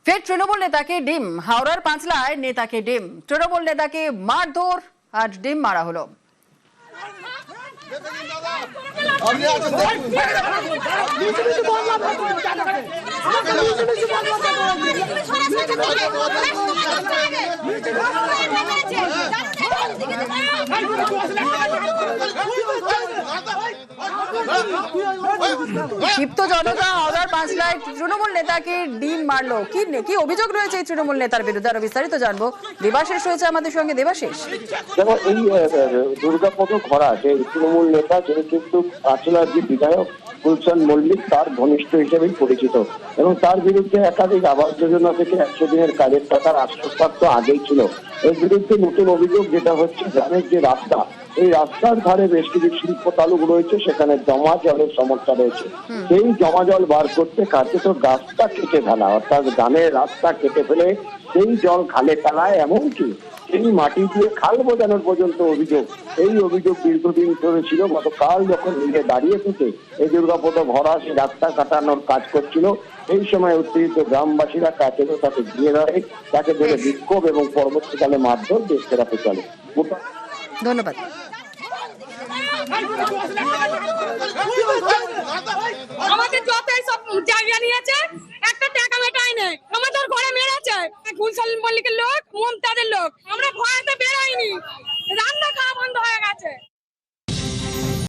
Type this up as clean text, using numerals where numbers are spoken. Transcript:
ফের তৃণমূল নেতাকে ডিম, হাওড়ার পাঁচলায় নেতাকে ডিম, তৃণমূল নেতাকে মারধর আর ডিম মারা হলো। ক্ষিপ্ত জনতা হাওড়ার পাঁচলায় তৃণমূল নেতাকে ডিম মারলো। কি অভিযোগ রয়েছে এই তৃণমূল নেতার বিরুদ্ধে, আরো বিস্তারিত জানবো। দেবাশিস রয়েছে আমাদের সঙ্গে। দেবাশিস, দেখো, এই দুর্গাপদ খরা যে তৃণমূল নেতা, যিনি কিন্তু পাঁচলার যে বিধায়ক গুলশান মল্লিক, তার ঘনিষ্ঠ হিসেবেই পরিচিত এবং তার বিরুদ্ধে একাধিক আবাস যোজনা থেকে 100 দিনের কাজের টাকার আশ্বাস তো আগেই ছিল। এর বিরুদ্ধে নতুন অভিযোগ যেটা হচ্ছে, গ্রামের যে রাস্তা, এই রাস্তার ধারে বেশ কিছু শিল্প তালুক রয়েছে, সেখানে জমা জলের সমস্যা রয়েছে। সেই জমা জল বার করতে কার্যত রাস্তা কেটে ফেলা, অর্থাৎ গ্রামের রাস্তা কেটে ফেলে সেই জল খালে ফেলায়, এমনকি সেই মাটি দিয়ে খাল বোঝানোর পর্যন্ত অভিযোগ। এই অভিযোগ দীর্ঘদিন ধরে ছিল। গতকাল যখন নিজে দাঁড়িয়ে থেকে এই দুর্গাপদ ভরা সেই রাস্তা কাটানোর কাজ করছিল, এই সময় উত্তেজিত গ্রামবাসীরা কাছে তাকে ঘিরে ধরে, তাকে ধরে বিক্ষোভ এবং পরবর্তীকালে মারধর দেশ ফেরাতে চলে। ধন্যবাদ। আমাদের যত সব জায়গা নিয়েছে, একটা টাকা মেটাই নেই। আমাদের ঘরে মেরেছে গুলশান মল্লিকের লোক, মমতাদের লোক। আমরা ভয়তে বেরোইনি, রান্না খাওয়া বন্ধ হয়ে গেছে।